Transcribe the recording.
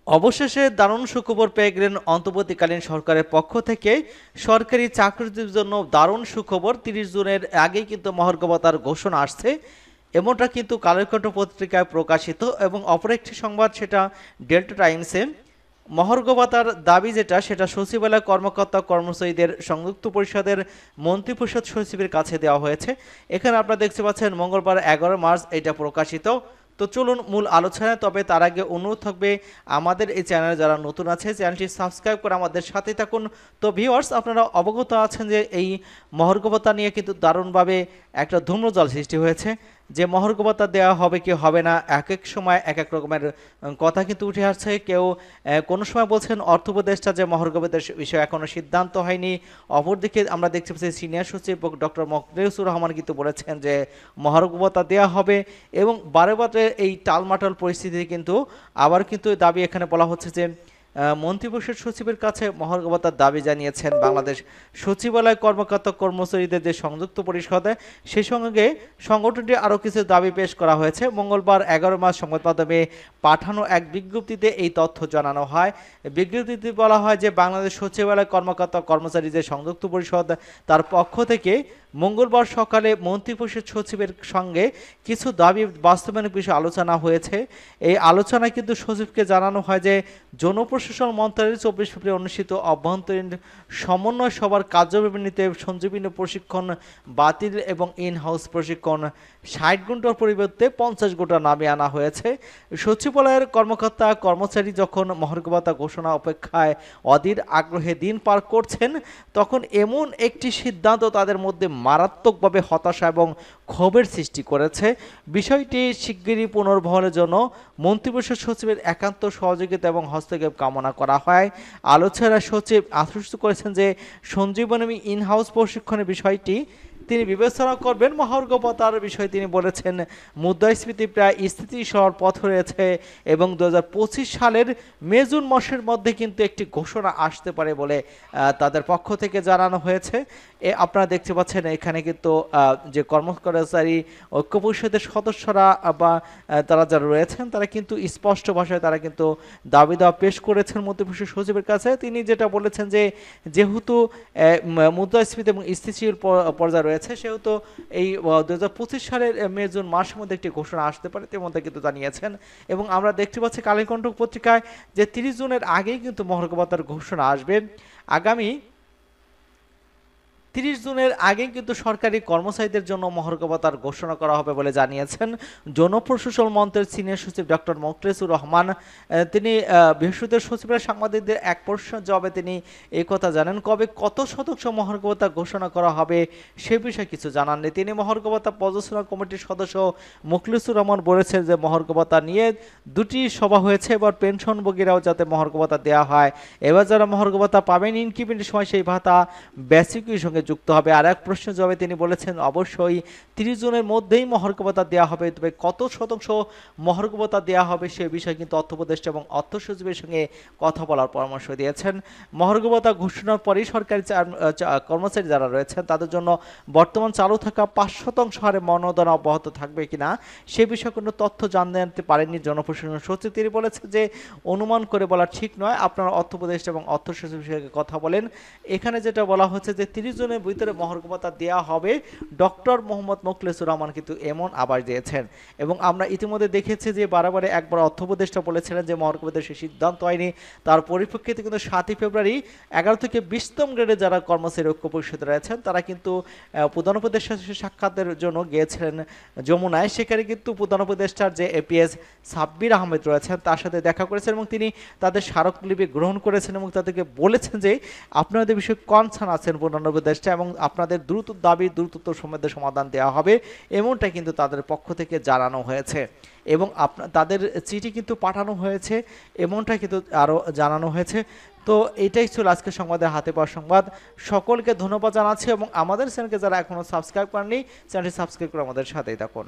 অবশেষে দারুণ সুখবর পেয়ে গেলেন অন্তর্বর্তীকালীন সরকারের পক্ষ থেকে। সরকারি চাকরির জন্য দারুণ সুখবর, 30 জুনের আগেই কিন্তু মহার্ঘ ভাতার ঘোষণা আসছে, এমনটা কিন্তু কালের কণ্ঠ পত্রিকায় প্রকাশিত। এবং অপর একটি সংবাদ, সেটা ডেল্টা টাইমসে। মহার্ঘ ভাতার দাবি যেটা, সেটা সচিবালয় কর্মকর্তা কর্মচারীদের সংযুক্ত পরিষদের মন্ত্রিপরিষদ সচিবের কাছে দেওয়া হয়েছে। এখানে আপনারা দেখতে পাচ্ছেন মঙ্গলবার 11 মার্চ এটা প্রকাশিত। তো চলুন মূল আলোচনায়। তবে তার আগে অনুরোধ থাকবে, আমাদের এই চ্যানেলে যারা নতুন আছে চ্যানেলটি সাবস্ক্রাইব করে আমাদের সাথে থাকুন। তো ভিউয়ার্স, আপনারা অবগত আছেন যে এই মহার্ঘ ভাতা নিয়ে কিন্তু দারুণভাবে একটা ধূম্রজাল সৃষ্টি হয়েছে, যে মহার্ঘ ভাতা দেওয়া হবে কি হবে না, এক এক সময় এক এক রকমের কথা কিন্তু উঠে আসছে। কেউ কোনো সময় বলছেন অর্থ উপদেষ্টা যে মহার্ঘ ভাতার বিষয়ে এখনো সিদ্ধান্ত হয়নি। অপরদিকে আমরা দেখতে পাচ্ছি সিনিয়র সচিব ডক্টর মোখলেসুর রহমান কিন্তু বলেছেন যে মহার্ঘ ভাতা দেওয়া হবে। এবং বারে বারে এই টালমাটাল পরিস্থিতি কিন্তু আবার কিন্তু দাবি এখানে বলা হচ্ছে যে মন্ত্রিপরিষদ সচিবের কাছে মহার্ঘ ভাতার দাবি জানিয়েছেন বাংলাদেশ সচিবালয় কর্মকর্তা কর্মচারীদের যে সংযুক্ত পরিষদে, সেই সঙ্গে সংগঠনটি আরও কিছু দাবি পেশ করা হয়েছে। মঙ্গলবার 11 মার্চ সংবাদ মাধ্যমে পাঠানো এক বিজ্ঞপ্তিতে এই তথ্য জানানো হয়। বিজ্ঞপ্তিতে বলা হয় যে বাংলাদেশ সচিবালয় কর্মকর্তা কর্মচারীদের সংযুক্ত পরিষদ তার পক্ষ থেকে মঙ্গলবার সকালে মন্ত্রিপরিষদ সচিবের সঙ্গে কিছু দাবি বাস্তবায়নের বিষয়ে আলোচনা হয়েছে। এই আলোচনায় কিন্তু সচিবকে জানানো হয় যে জনপ্রশাসন মন্ত্রণালয়ের 24 ফেব্রুয়ারি অনুষ্ঠিত অভ্যন্তরীণ সমন্বয় সভার কার্যবিবরণীতে সঞ্জীবনী প্রশিক্ষণ বাতিল এবং ইন হাউস প্রশিক্ষণ 60 ঘন্টার পরিবর্তে 50 ঘন্টা নামিয়ে আনা হয়েছে। সচিবালয়ের কর্মকর্তা কর্মচারী যখন মহার্ঘ ভাতা ঘোষণা অপেক্ষায় অধীর আগ্রহে দিন পার করছেন, তখন এমন একটি সিদ্ধান্ত তাদের মধ্যে মারাত্মকভাবে হতাশা এবং ক্ষোভের সৃষ্টি করেছে। বিষয়টি শিগগিরই পুনর্বহনের জন্য মন্ত্রিপরিষদ সচিবের একান্ত সহযোগিতা এবং হস্তক্ষেপ কামনা করা হয়। আলোচনায় সচিব আশ্বস্ত করেছেন যে সঞ্জীবনী ইনহাউস প্রশিক্ষণের বিষয়টি তিনি বিবেচনা করবেন। মহার্ঘ ভাতার বিষয়ে তিনি বলেছেন মুদ্রাস্ফীতি প্রায় স্থিতিশীল পথ রয়েছে এবং 2025 সালের মে জুন মাসের মধ্যে কিন্তু একটি ঘোষণা আসতে পারে বলে তাদের পক্ষ থেকে জানানো হয়েছে। আপনারা দেখতে পাচ্ছেন এখানে কিন্তু যে কর্মচারী ঐক্য পরিষদের সদস্যরা বা তারা যারা রয়েছেন, তারা কিন্তু স্পষ্ট ভাষায় তারা কিন্তু দাবি দেওয়া পেশ করেছেন মন্ত্রিপরিষদ সচিবের কাছে। তিনি যেটা বলেছেন যে যেহেতু মুদ্রাস্ফীতি এবং স্থিতিশীল পর্যায়ে রয়েছে, সেহেতু এই 2025 সালের মে জুন মাসের মধ্যে একটি ঘোষণা আসতে পারে, তেমনটা কিন্তু জানিয়েছেন। এবং আমরা দেখতে পাচ্ছি কালের কণ্ঠ পত্রিকায় যে 30 জুনের আগেই কিন্তু মহার্ঘ ভাতার ঘোষণা আসবে। আগামী 30 জুনের আগে কিন্তু সরকারি কর্মচারীদের জন্য মহার্ঘ ভাতার ঘোষণা করা হবে বলে জানিয়েছেন জনপ্রশাসন মন্ত্রীর সিনিয়র সচিব ডক্টর মোখলেসুর রহমান। তিনি বৃহস্পতিবার সচিবের সাংবাদিকদের এক প্রশ্নের জবাবে তিনি এই কথা জানান। কবে কত শতাংশ মহার্ঘ ভাতা ঘোষণা করা হবে সে বিষয়ে কিছু জানাননি তিনি। মহার্ঘ ভাতা পর্যালোচনা কমিটির সদস্য মোখলেসুর রহমান বলেছেন যে মহার্ঘ ভাতা নিয়ে দুটি সভা হয়েছে, এবার পেনশনভোগীরাও যাতে মহার্ঘ ভাতা দেওয়া হয়। এবার যারা মহার্ঘ ভাতা পাবেন ইনক্রিমেন্টের সময় সেই ভাতা বেসিকের সঙ্গে যুক্ত হবে। আর এক প্রশ্নের জবাবে তিনি বলেছেন অবশ্যই 30 জনের মধ্যেই মহার্ঘ ভাতা দেওয়া হবে, তবে কত শতাংশ মহার্ঘ ভাতা দেওয়া হবে সে বিষয়ে কিন্তু অর্থ উপদেষ্টা এবং অর্থ সচিবের সঙ্গে কথা বলার পরামর্শ দিয়েছেন। মহার্ঘ ভাতা ঘোষণার পরেই সরকারি কর্মচারী যারা রয়েছেন তাদের জন্য বর্তমান চালু থাকা 5% হারে মনোনয়ন অব্যাহত থাকবে কিনা সে বিষয়ে কোনো তথ্য জানতে পারেননি জনপ্রশাসন সচিব। তিনি বলেছেন যে অনুমান করে বলা ঠিক নয়, আপনারা অর্থ উপদেষ্টা এবং অর্থ সচিবের সঙ্গে কথা বলেন। এখানে যেটা বলা হচ্ছে যে 30 জনের ভিতরে মহার্ঘ ভাতা দেওয়া হবে, ডক্টর মোহাম্মদ মোখলেসুর রহমান কিন্তু এমন আবার দিয়েছেন। এবং আমরা ইতিমধ্যে দেখেছি যে বারবারে একবার অর্থ উপদেষ্টা বলেছিলেন যে মহার্ঘ ভাতার সে সিদ্ধান্ত হয়নি, তার পরিপ্রেক্ষিতে কিন্তু 7 ফেব্রুয়ারি 11 থেকে 20তম গ্রেডে যারা কর্মচারী ঐক্য পরিষদে রয়েছেন তারা কিন্তু প্রধান উপদেষ্টার সাথে সাক্ষাতের জন্য গিয়েছিলেন যমুনায়। সেখানে কিন্তু প্রধান উপদেষ্টার যে এপিএস সাব্বির আহমেদ রয়েছেন তার সাথে দেখা করেছেন এবং তিনি তাদের স্মারকলিপি গ্রহণ করেছেন এবং তাদেরকে বলেছেন যে আপনাদের বিষয়ে কনসার্ন আছেন প্রধান উপদেষ্টা এবং আপনাদের দ্রুত দাবি দ্রুত সময়ের সমাধান দেওয়া হবে, এমনটা কিন্তু তাদের পক্ষ থেকে জানানো হয়েছে। এবং তাদের চিঠি কিন্তু পাঠানো হয়েছে, এমনটা কিন্তু আরও জানানো হয়েছে। তো এটাই ছিল আজকের সংবাদের হাতে পাওয়া সংবাদ। সকলকে ধন্যবাদ জানাচ্ছি এবং আমাদের চ্যানেলকে যারা এখনও সাবস্ক্রাইব করেননি চ্যানেলটি সাবস্ক্রাইব করে আমাদের সাথেই থাকুন।